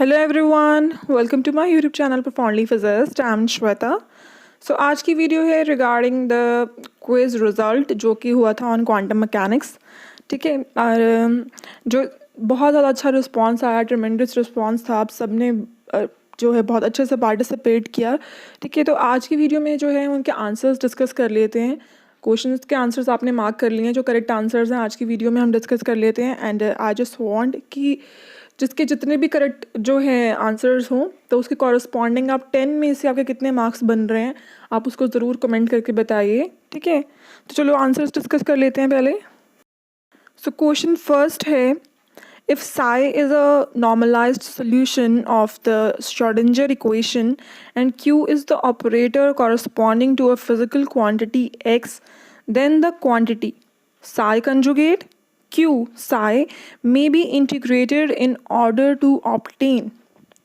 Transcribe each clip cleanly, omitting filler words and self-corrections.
Hello everyone, welcome to my YouTube channel profoundly physicist. I am Shweta. So आज की video है regarding the quiz result जो कि हुआ था ऑन क्वांटम मैकेनिक्स। ठीक है, और जो बहुत ज़्यादा अच्छा रिस्पांस आया, ट्रेमेंडस रिस्पांस था। आप सब ने जो है बहुत अच्छे से पार्टिसिपेट किया। ठीक है, तो आज की वीडियो में जो है उनके आंसर्स डिस्कस कर लेते हैं। क्वेश्चंस के आंसर्स आपने मार्क कर लिए हैं, जो करेक्ट आंसर्स हैं आज की वीडियो में हम डिस्कस कर लेते हैं। एंड आई जस्ट वांट कि जिसके जितने भी करेक्ट जो है आंसर्स हों तो उसके कॉरस्पॉन्डिंग आप 10 में से आपके कितने मार्क्स बन रहे हैं आप उसको ज़रूर कमेंट करके बताइए। ठीक है, तो चलो आंसर्स डिस्कस कर लेते हैं पहले। सो क्वेश्चन फर्स्ट है, if psi is a normalized solution of the Schrodinger equation and q is the operator corresponding to a physical quantity x, then the quantity psi conjugate q psi may be integrated in order to obtain।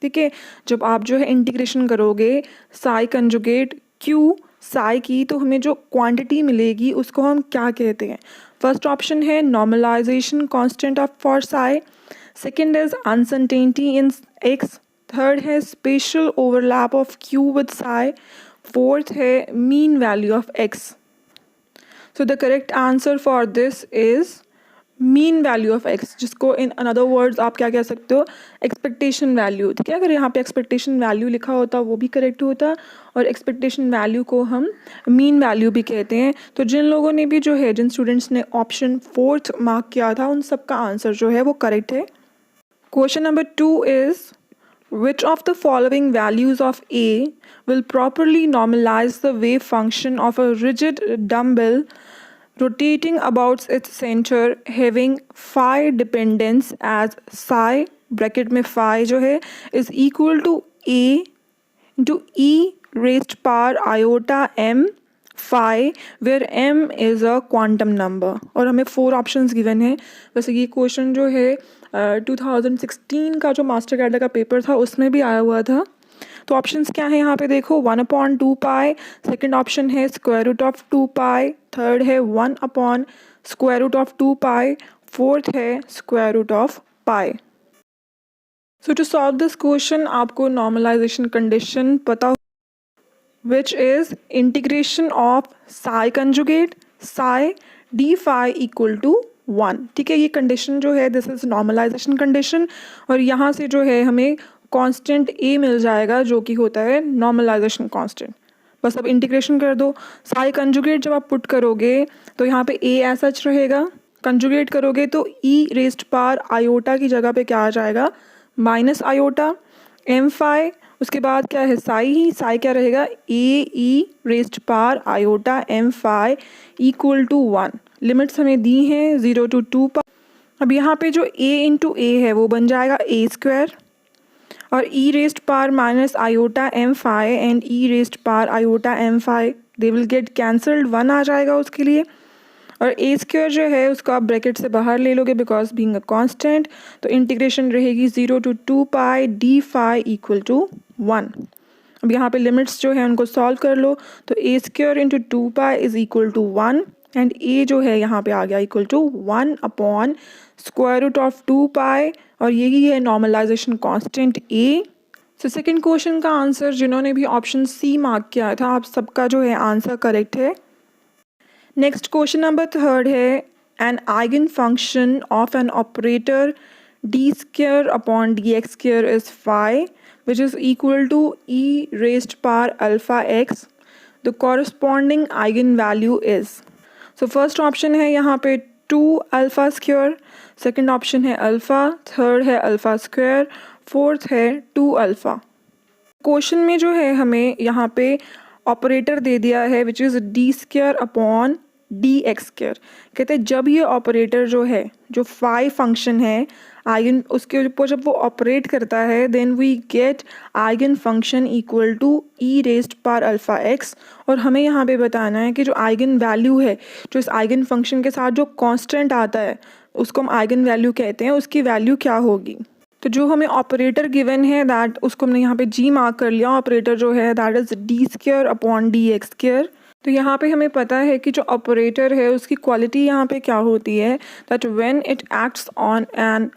ठीक है, जब आप जो है integration करोगे psi conjugate q psi की, तो हमें जो क्वांटिटी मिलेगी उसको हम क्या कहते हैं। फर्स्ट ऑप्शन है normalisation constant of for psi, second is uncertainty in x, third है special overlap of q with psi, fourth है mean value of x। So the correct answer for this is mean value of x, जिसको in another words आप क्या कह सकते हो, expectation value. ठीक है, अगर यहाँ पे एक्सपेक्टेशन वैल्यू लिखा होता वो भी करेक्ट होता, और एक्सपेक्टेशन वैल्यू को हम मीन वैल्यू भी कहते हैं। तो जिन लोगों ने भी जो है, जिन स्टूडेंट्स ने ऑप्शन फोर्थ मार्क किया था, उन सबका आंसर जो है वो करेक्ट है। Question number 2 is, which of the following values of a will properly normalize the wave function of a rigid dumbbell rotating about its center having phi dependence as psi bracket में phi जो है is equal to a into e raised power iota m phi where m is a quantum number। और हमें 4 options given है। वैसे ये question जो है 2016 का जो मास्टर कैडर का पेपर था उसमें भी आया हुआ था। तो ऑप्शंस क्या है यहाँ पे देखो, 1/2 पाई, सेकेंड ऑप्शन है square root of 2 pi, third है one by square root of 2 pi, fourth है square root of pi. So to solve this question आपको नॉर्मलाइजेशन कंडीशन पता हो, which is integration of psi conjugate psi d phi equal to 1। ठीक है, ये condition जो है दिस इज नॉर्मलाइजेशन कंडीशन, और यहाँ से जो है हमें कांस्टेंट a मिल जाएगा जो कि होता है नॉर्मलाइजेशन कांस्टेंट। बस अब इंटीग्रेशन कर दो। साई कंजुगेट जब आप पुट करोगे तो यहाँ पे a ऐसा रहेगा, कंजुगेट करोगे तो e रेस्ट पावर आयोटा की जगह पे क्या आ जाएगा, माइनस आयोटा m फाई, उसके बाद क्या है साई ही, साई क्या रहेगा a e raised power iota m phi equal to 1। Limits हमें दी हैं 0 to 2 पर। अब यहाँ पे जो a इंटू a है वो बन जाएगा a स्क्वायर, और e raised power minus iota m phi and e raised power iota m phi they will get cancelled, 1 आ जाएगा उसके लिए। और a स्क्वायर जो है उसको आप ब्रैकेट से बाहर ले लोगे बिकॉज बीइंग अ कांस्टेंट, तो इंटीग्रेशन रहेगी 0 to 2 pi d phi equal to 1। अब यहाँ पे लिमिट्स जो है उनको सॉल्व कर लो, तो a square into 2 pi is equal to 1 and a जो है यहाँ पे आ गया equal to one by square root of 2 pi, और यही है normalisation constant a। So second question का आंसर जिन्होंने भी ऑप्शन सी मार्क किया था आप सबका जो है आंसर करेक्ट है। नेक्स्ट क्वेश्चन नंबर थर्ड है, an eigen function of an operator d square upon d x square is phi which is equal to e raised power alpha x, the corresponding eigen value is. So first option है यहाँ पे 2 alpha square, second option है alpha, third है alpha square, fourth है 2 alpha. Question में जो है हमें यहाँ पे ऑपरेटर दे दिया है which is D square upon d x square. कहते हैं जब ये ऑपरेटर जो है, जो फाई फंक्शन है आइगन, उसके ऊपर जब वो ऑपरेट करता है then we get eigen function equal to e raised power alpha x. और हमें यहाँ पे बताना है कि जो आइगन वैल्यू है, जो इस आइगन फंक्शन के साथ जो कांस्टेंट आता है उसको हम आइगन वैल्यू कहते हैं, उसकी वैल्यू क्या होगी। तो जो हमें ऑपरेटर गिवन है दैट उसको हमने यहाँ पे जी मार्क कर लिया, ऑपरेटर जो है that is D square upon d x square. तो यहाँ पे हमें पता है कि जो ऑपरेटर है उसकी क्वालिटी यहाँ पे क्या होती है, that when it acts on an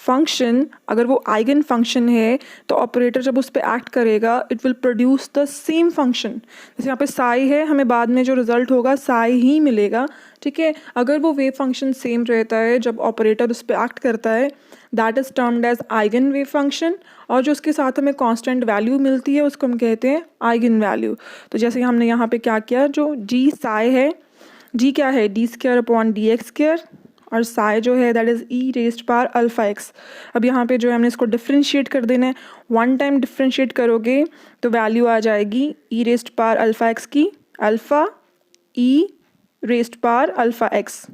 function अगर वो आइगन फंक्शन है तो ऑपरेटर जब उस पर एक्ट करेगा it will produce the same function. जैसे यहाँ पे साई है, हमें बाद में जो रिजल्ट होगा साई ही मिलेगा, ठीक है। अगर वो वेव फंक्शन सेम रहता है जब ऑपरेटर उस पर एक्ट करता है, that is termed as eigen wave function. और जो उसके साथ हमें कांस्टेंट वैल्यू मिलती है उसको हम कहते हैं आइगन वैल्यू। तो जैसे हमने यहाँ पे क्या किया, जो जी साई है, जी क्या है, D square upon d x square, और साई जो है that is E raised power alpha x. अब यहाँ पे जो है हमने इसको डिफ्रेंशिएट कर देना है। वन टाइम डिफ्रेंशिएट करोगे तो वैल्यू आ जाएगी ई रेज्ड पावर अल्फ़ा एक्स की अल्फ़ा ई रेज्ड पावर अल्फ़ा एक्स,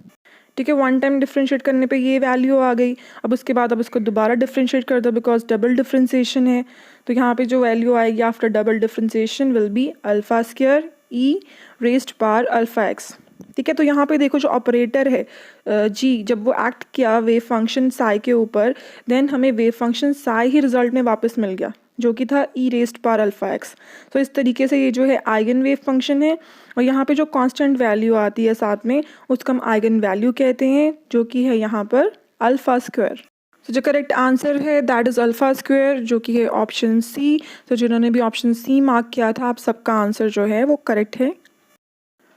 ठीक है। वन टाइम डिफ्रेंशिएट करने पे ये वैल्यू आ गई। अब उसके बाद अब इसको दोबारा डिफ्रेंशिएट कर दो बिकॉज डबल डिफ्रेंशिएशन है। तो यहाँ पे जो वैल्यू आएगी after double differentiation will be alpha square E raised power alpha x, ठीक है। तो यहाँ पे देखो जो ऑपरेटर है जी, जब वो एक्ट किया वेव फंक्शन साई के ऊपर, देन हमें वेव फंक्शन साई ही रिजल्ट में वापस मिल गया जो कि था ई रेज्ड पावर अल्फ़ा एक्स। तो इस तरीके से ये जो है आइगन वेव फंक्शन है। और यहाँ पे जो कांस्टेंट वैल्यू आती है साथ में उसको हम आइगन वैल्यू कहते हैं, जो कि है यहाँ पर अल्फ़ा स्क्वायर। तो जो करेक्ट आंसर है दैट इज़ अल्फ़ा स्क्वायर, जो कि है ऑप्शन सी। तो जिन्होंने भी ऑप्शन सी मार्क किया था आप सबका आंसर जो है वो करेक्ट है।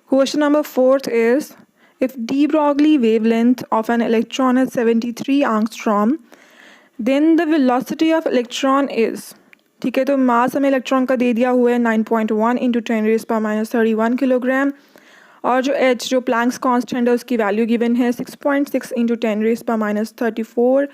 Question number 4 is, if de Broglie wavelength of an electron is 73 angstrom, then the velocity of electron is, ठीक है। तो मास हमें इलेक्ट्रॉन का दे दिया हुआ है 9.1 इंटू 10⁻³ किलोग्राम, और जो h जो प्लैंक्स कांस्टेंट है उसकी वैल्यू गिवन है 6.6 इंटू 10⁻34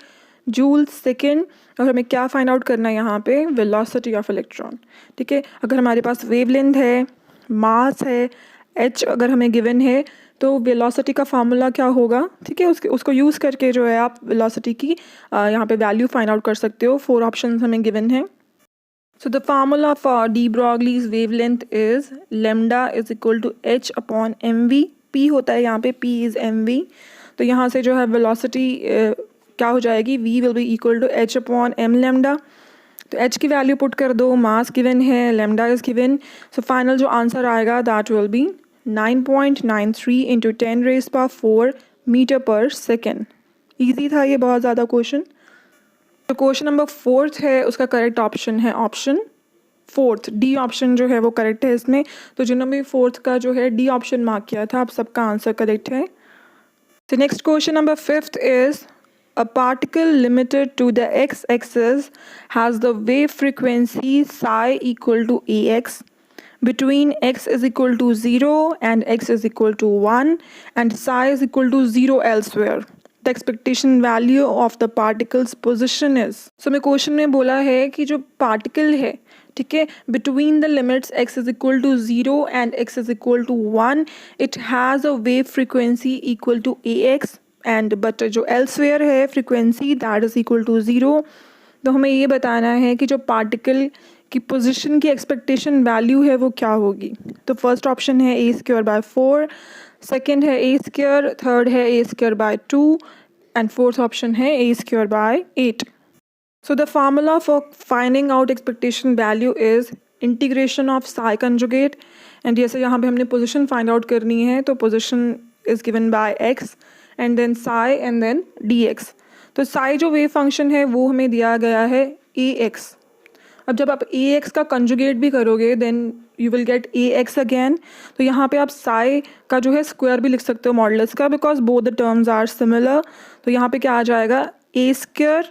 जूल सेकेंड। और हमें क्या फाइंड आउट करना है यहाँ पे, वेलोसिटी ऑफ इलेक्ट्रॉन, ठीक है। अगर हमारे पास वेवलेंथ है, मास है, h अगर हमें गिवन है तो वेलोसिटी का फार्मूला क्या होगा, ठीक है। उसको यूज़ करके जो है आप वेलोसिटी की यहाँ पे वैल्यू फाइंड आउट कर सकते हो। 4 ऑप्शंस हमें गिवन है। So the formula for de Broglie's wavelength is lambda is equal to h upon mv। p होता है यहाँ पे, p इज़ mv। तो यहाँ से जो है वेलोसिटी क्या हो जाएगी, v will be equal to h upon m lambda. तो h की वैल्यू पुट कर दो, मास गिवन है, lambda is given. So final जो आंसर आएगा that will be 9.93 into 10⁻⁴ metre पर सेकेंड। ईजी था ये बहुत ज़्यादा क्वेश्चन। तो क्वेश्चन नंबर 4 है उसका करेक्ट ऑप्शन है ऑप्शन 4, डी ऑप्शन जो है वो करेक्ट है इसमें। तो जिन्होंने भी 4 का जो है डी ऑप्शन मार्क किया था आप सबका आंसर करेक्ट है। तो next question number 5 is, a particle limited to the x-axis has the wave frequency psi equal to ax between x is equal to 0 and x is equal to 1 and psi is equal to 0 elsewhere. The expectation value of the particle's position is. So मैं question में बोला है कि जो particle है, ठीक है, between the limits x is equal to 0 and x is equal to 1, it has a wave frequency equal to ax and but जो एल्सवेयर है frequency that is equal to 0। तो हमें ये बताना है कि जो पार्टिकल की पोजीशन की एक्सपेक्टेशन वैल्यू है वो क्या होगी। तो फर्स्ट ऑप्शन है a स्क्वायर बाय 4, सेकेंड है a स्क्वायर, थर्ड है a square by 2 and fourth option है a square by 8। So the formula for finding out expectation value is integration of psi conjugate. And जैसे यहाँ पे हमने position find out करनी है तो position is given by x and then psi and then dx। तो साई जो wave function है वो हमें दिया गया है ax। अब जब आप ax का कंजुगेट भी करोगे then you will get ax again. तो यहाँ पे आप साई का जो है स्क्वायर भी लिख सकते हो मॉडुलस का, because both the terms are similar. तो यहाँ पे क्या आ जाएगा, a स्क्वायर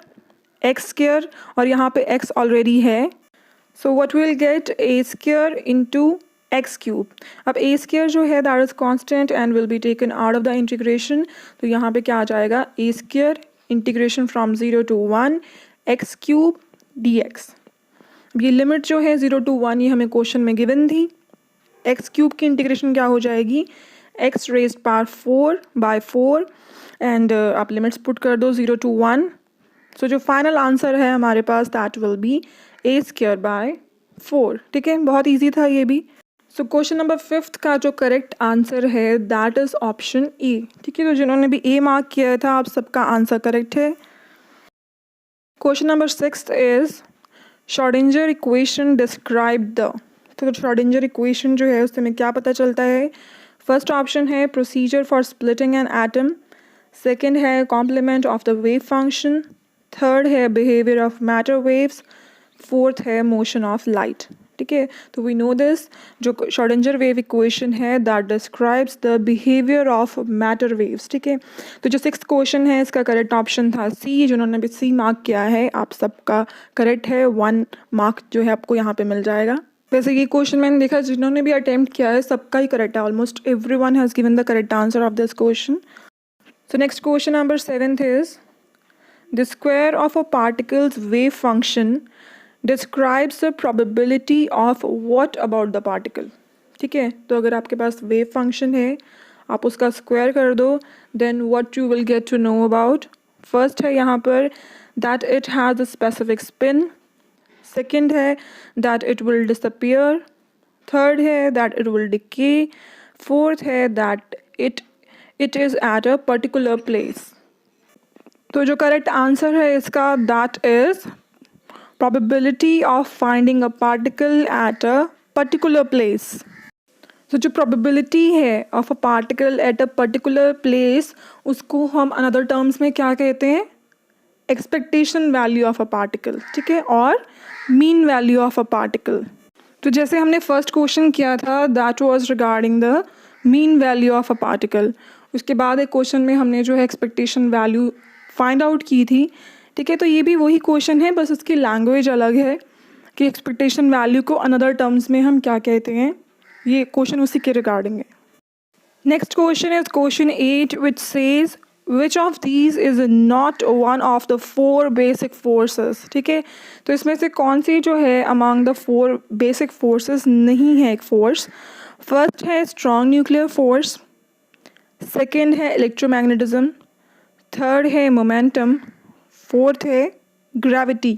x स्क्वायर, और यहाँ पे x ऑलरेडी है। So what will get a square into x cube. अब ए स्क्वायर जो है that is constant and will be taken out of the integration. तो यहाँ पे क्या आ जाएगा, a square integration from 0 to 1 x cube d x. ये लिमिट जो है 0 to 1 ये हमें क्वेश्चन में गिवन थी। एक्स क्यूब की इंटीग्रेशन क्या हो जाएगी, x raised power 4 by 4 and आप लिमिट्स पुट कर दो 0 to 1। सो जो फाइनल आंसर है हमारे पास that will be a square by 4, ठीक है। बहुत ईजी था ये भी। सो क्वेश्चन नंबर 5 का जो करेक्ट आंसर है दैट इज़ ऑप्शन ए, ठीक है। तो जिन्होंने भी ए मार्क किया था आप सबका आंसर करेक्ट है। Question number 6 is Schrodinger equation describe the. तो श्रोडिंगर इक्वेशन जो है उससे हमें क्या पता चलता है, फर्स्ट ऑप्शन है procedure for splitting an atom, second है complement of the wave function, third है behaviour of matter waves, fourth है मोशन ऑफ लाइट। ठीक है, तो वी नो दिस, जो श्रोडिंगर वेव इक्वेशन है that describes the behaviour of matter waves. ठीक है, तो जो 6th क्वेश्चन है इसका करेक्ट ऑप्शन था सी। जिन्होंने भी सी मार्क किया है आप सबका करेक्ट है, 1 मार्क जो है आपको यहाँ पे मिल जाएगा। वैसे ये क्वेश्चन मैंने देखा जिन्होंने भी अटेम्प्ट किया है सबका ही करेक्ट है, almost everyone has given the correct answer of this question. So next question number 7th is, the square of a particle's wave function describes the probability of what about the particle। ठीक है, तो अगर आपके पास wave function है आप उसका square कर दो, then what you will get to know about, first है यहाँ पर that it has a specific spin, second है that it will disappear, third है that it will decay, fourth है that it is at a particular place। तो जो correct answer है इसका that is probability of finding a particle at a particular place। तो जो probability है of a particle at a particular place उसको हम another terms में क्या कहते हैं, expectation value of a particle। ठीक है, और mean value of a particle। तो जैसे हमने फर्स्ट क्वेश्चन किया था that was regarding the mean value of a particle, उसके बाद एक क्वेश्चन में हमने जो है एक्सपेक्टेशन वैल्यू फाइंड आउट की थी। ठीक है, तो ये भी वही क्वेश्चन है, बस इसकी लैंग्वेज अलग है कि एक्सपेक्टेशन वैल्यू को अनदर टर्म्स में हम क्या कहते हैं, ये क्वेश्चन उसी के रिगार्डिंग है। Next question is question 8 which says which of these is not one of the 4 basic forces. ठीक है, तो इसमें से कौन सी जो है अमंग द 4 बेसिक फोर्सेस नहीं है एक फोर्स। फर्स्ट है स्ट्रॉन्ग न्यूक्लियर फोर्स, सेकेंड है इलेक्ट्रोमैग्नेटिज्म, थर्ड है मोमेंटम, फोर्थ है ग्रेविटी।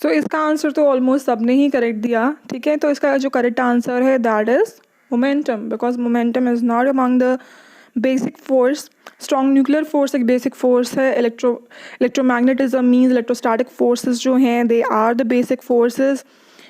सो इसका आंसर तो ऑलमोस्ट सबने ही करेक्ट दिया। ठीक है, तो इसका जो करेक्ट आंसर है that is momentum, because momentum is not among the basic force. Strong nuclear force एक बेसिक फोर्स है, इलेक्ट्रोमैग्नेटिज्म मीन्स इलेक्ट्रोस्टैटिक फोर्सेस जो हैं they are the basic forces,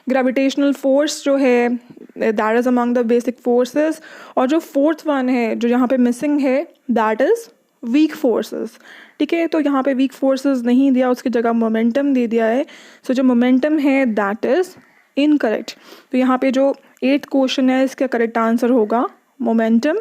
gravitational force जो है that is among the basic forces, और जो fourth one है जो यहाँ पे मिसिंग है दैट इज़ वीक फोर्सेस। ठीक है, तो यहाँ पे वीक फोर्सेस नहीं दिया, उसकी जगह मोमेंटम दे दिया है। सो जो मोमेंटम है दैट इज़ इनकरेक्ट। तो यहाँ पे जो 8th क्वेश्चन है इसका करेक्ट आंसर होगा momentum.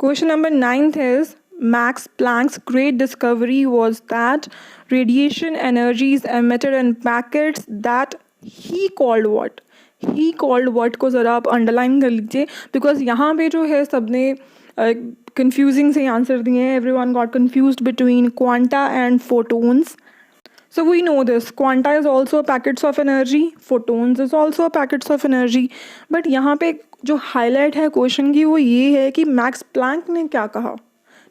Question number 9th is, Max Planck's great discovery was that radiation energy is emitted in packets that he called what? He called what को ज़रा आप अंडरलाइन कर लीजिए, बिकॉज यहाँ पे जो है सबने confusing से आंसर दिए हैं। Everyone got confused between quanta and photons। So we know this, quanta is also packets of energy, photons is also packets of energy। but यहाँ पे जो हाईलाइट है क्वेश्चन की वो ये है कि मैक्स प्लैंक ने क्या कहा।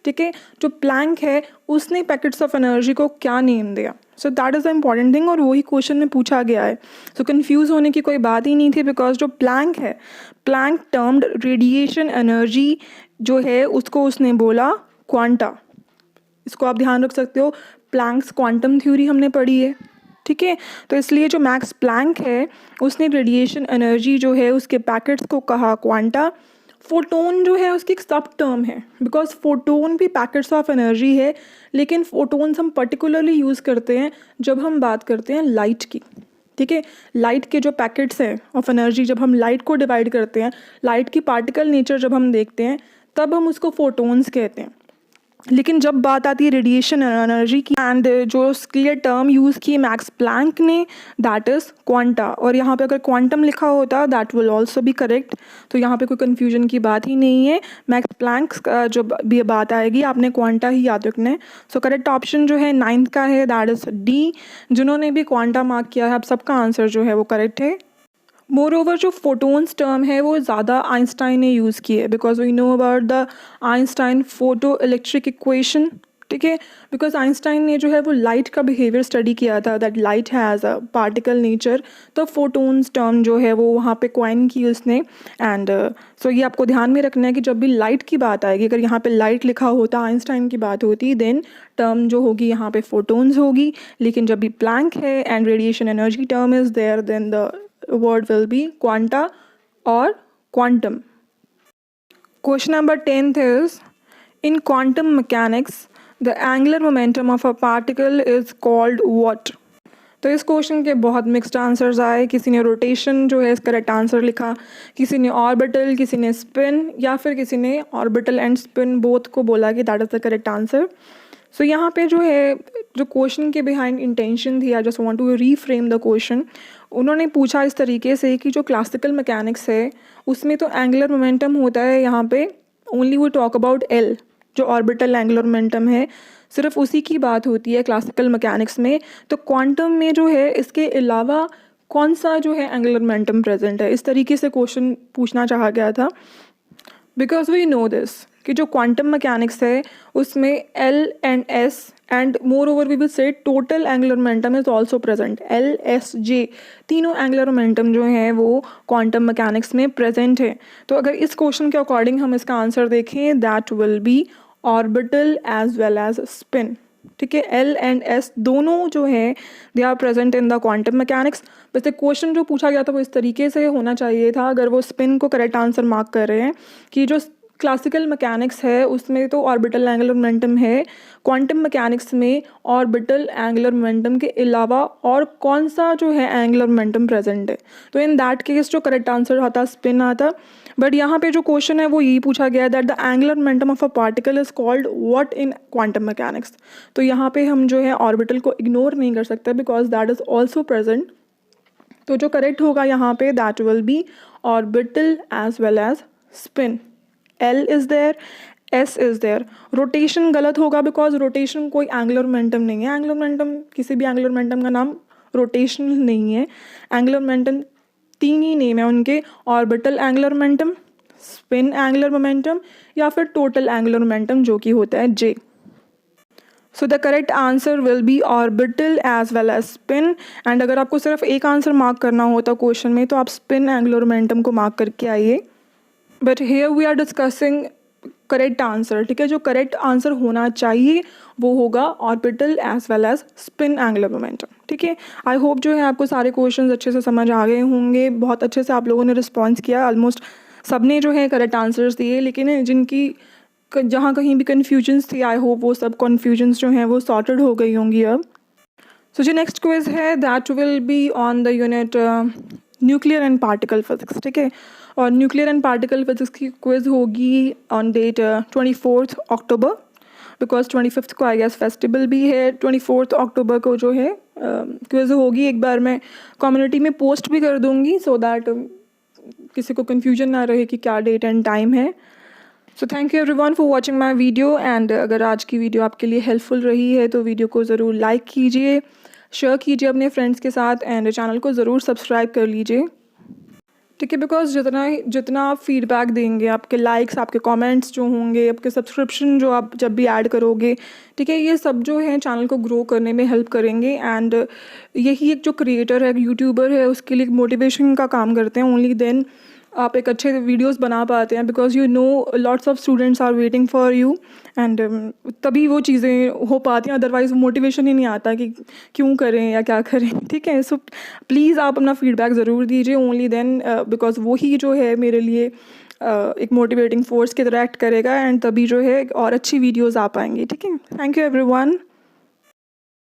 ठीक है, जो प्लैंक है उसने पैकेट्स ऑफ एनर्जी को क्या नेम दिया। So that is the important thing, और वही क्वेश्चन में पूछा गया है। सो कंफ्यूज होने की कोई बात ही नहीं थी, बिकॉज जो प्लैंक है, प्लैंक टर्म्ड रेडिएशन एनर्जी जो है उसको उसने बोला क्वांटा। इसको आप ध्यान रख सकते हो, प्लैंक्स क्वांटम थ्योरी हमने पढ़ी है। ठीक है, तो इसलिए जो मैक्स प्लैंक है उसने रेडिएशन एनर्जी जो है उसके पैकेट्स को कहा क्वांटा। फोटोन जो है उसकी एक सब टर्म है, बिकॉज फोटोन भी पैकेट्स ऑफ एनर्जी है, लेकिन फोटोन्स हम पर्टिकुलरली यूज़ करते हैं जब हम बात करते हैं लाइट की। ठीक है, लाइट के जो पैकेट्स हैं ऑफ एनर्जी, जब हम लाइट को डिवाइड करते हैं, लाइट की पार्टिकल नेचर जब हम देखते हैं तब हम उसको फोटोन्स कहते हैं। लेकिन जब बात आती है रेडिएशन एनर्जी की, एंड जो क्लियर टर्म यूज़ की मैक्स प्लैंक ने दैट इज़ क्वांटा, और यहाँ पे अगर क्वांटम लिखा होता that will also be correct. तो यहाँ पे कोई कन्फ्यूजन की बात ही नहीं है, मैक्स प्लैंक का जो भी बात आएगी आपने क्वांटा ही याद रखना है। सो करेक्ट ऑप्शन जो है 9th का है दैट इज़ डी। जिन्होंने भी क्वांटा मार्क किया है आप सबका आंसर जो है वो करेक्ट है। मोर ओवर जो फोटोन्स टर्म है वो ज़्यादा आइंस्टाइन ने यूज़ की है, because we know about the Einstein photo electric equation. ठीक है, बिकॉज आइंस्टाइन ने जो है वो लाइट का बिहेवियर स्टडी किया था, that light has a particle nature. तो फोटोन्स टर्म जो है वो वहाँ पे क्वाइन की उसने। एंड सो ये आपको ध्यान में रखना है कि जब भी लाइट की बात आएगी, अगर यहाँ पे लाइट लिखा होता, आइंस्टाइन की बात होती, देन टर्म जो होगी यहाँ पे फोटोन्स होगी। लेकिन जब भी प्लैंक है and radiation energy term is there, then the word will be quanta or quantum। Question number 10th is, in quantum mechanics the angular momentum of a particle is called what. तो इस question के बहुत mixed answers आए। किसी ने rotation जो है इसका करेक्ट आंसर लिखा, किसी ने ऑर्बिटल, किसी ने स्पिन, या फिर किसी ने ऑर्बिटल एंड स्पिन बोथ को बोला कि that is the correct answer. So यहाँ पे जो है, जो क्वेश्चन के बिहाइंड इंटेंशन थी, I just want to reframe the question. उन्होंने पूछा इस तरीके से कि जो क्लासिकल मैकेनिक्स है उसमें तो एंगुलर मोमेंटम होता है, यहाँ पे only we talk about L, जो ऑर्बिटल एंगुलर मोमेंटम है, सिर्फ उसी की बात होती है क्लासिकल मैकेनिक्स में। तो क्वांटम में जो है इसके अलावा कौन सा जो है एंगुलर मोमेंटम प्रेजेंट है, इस तरीके से क्वेश्चन पूछना चाहा गया था। बिकॉज वी नो दिस कि जो क्वांटम मैकेनिक्स है उसमें L and S and moreover we will say total angular momentum is also present. L S J तीनों एंगुलर मोमेंटम जो हैं वो क्वांटम मैकेनिक्स में प्रेजेंट है। तो अगर इस क्वेश्चन के अकॉर्डिंग हम इसका आंसर देखें, that will be orbital as well as spin. ठीक है, एल एंड एस दोनों जो है they are present in the quantum mechanics. वैसे क्वेश्चन जो पूछा गया था वो इस तरीके से होना चाहिए था, अगर वो स्पिन को करेक्ट आंसर मार्क कर रहे हैं कि जो क्लासिकल मैकेनिक्स है उसमें तो ऑर्बिटल एंगुलर मोमेंटम है, क्वांटम मैकेनिक्स में ऑर्बिटल एंगुलर मोमेंटम के अलावा और कौन सा जो है एंगुलर मोमेंटम प्रेजेंट है। तो इन दैट केस जो करेक्ट आंसर आता स्पिन आता। बट यहाँ पे जो क्वेश्चन है वो यही पूछा गया है that the angular momentum of a particle is called what in quantum mechanics. तो यहाँ पे हम जो है ऑर्बिटल को इग्नोर नहीं कर सकते because that is also present. तो जो करेक्ट होगा यहाँ पे that will be orbital as well as spin. L is there, S is there. Rotation गलत होगा बिकॉज रोटेशन कोई एंगुलर मोमेंटम नहीं है। एंगुलर मोमेंटम, किसी भी एंगुलर मोमेंटम का नाम रोटेशन नहीं है। एंगुलर मोमेंटम तीन ही नेम है उनके, orbital angular momentum, spin angular momentum, या फिर टोटल एंगुलर मोमेंटम जो कि होता है J. So the correct answer will be orbital as well as spin. And अगर आपको सिर्फ एक आंसर मार्क करना होता क्वेश्चन में तो आप स्पिन एंगुलर मोमेंटम को मार्क करके आइए। But here we are discussing correct answer. ठीक है, जो करेक्ट आंसर होना चाहिए वो होगा orbital as well as spin angular momentum. ठीक है, आई होप जो है आपको सारे क्वेश्चंस अच्छे से समझ आ गए होंगे। बहुत अच्छे से आप लोगों ने रिस्पॉन्स किया, ऑलमोस्ट सबने जो है करेक्ट आंसर्स दिए, लेकिन जिनकी जहाँ कहीं भी कन्फ्यूजन्स थी आई होप वो सब कन्फ्यूजन्स जो हैं वो सॉर्टेड हो गई होंगी अब। सो जो नेक्स्ट क्विज है that will be on the unit nuclear and particle physics. ठीक है, और न्यूक्लियर एंड पार्टिकल फिजिक्स की क्विज होगी ऑन डेट 24 अक्टूबर, बिकॉज 25 को आई गेस फेस्टिवल भी है। 24 अक्टूबर को जो है क्विज होगी। एक बार मैं कम्युनिटी में पोस्ट भी कर दूँगी सो दैट किसी को कन्फ्यूजन ना रहे कि क्या डेट एंड टाइम है। So thank you everyone for watching my video. And अगर आज की वीडियो आपके लिए हेल्पफुल रही है तो वीडियो को ज़रूर लाइक कीजिए, शेयर कीजिए अपने फ्रेंड्स के साथ, एंड चैनल को ज़रूर सब्सक्राइब कर लीजिए। ठीक है, बिकॉज जितना आप फीडबैक देंगे, आपके लाइक्स, आपके कमेंट्स जो होंगे, आपके सब्सक्रिप्शन जो आप जब भी ऐड करोगे, ठीक है, ये सब जो है चैनल को ग्रो करने में हेल्प करेंगे। एंड यही एक जो क्रिएटर है, यूट्यूबर है, उसके लिए मोटिवेशन का काम करते हैं। ओनली देन आप एक अच्छे वीडियोस बना पाते हैं, because you know lots of students are waiting for you, and तभी वो चीज़ें हो पाती हैं। अदरवाइज़ मोटिवेशन ही नहीं आता कि क्यों करें या क्या करें। ठीक है, सो प्लीज़ आप अपना फीडबैक ज़रूर दीजिए, ओनली देन बिकॉज वही जो है मेरे लिए एक मोटिवेटिंग फोर्स की तरह एक्ट करेगा, एंड तभी जो है और अच्छी वीडियोज़ आ पाएंगी। ठीक है, थैंक यू एवरीवन।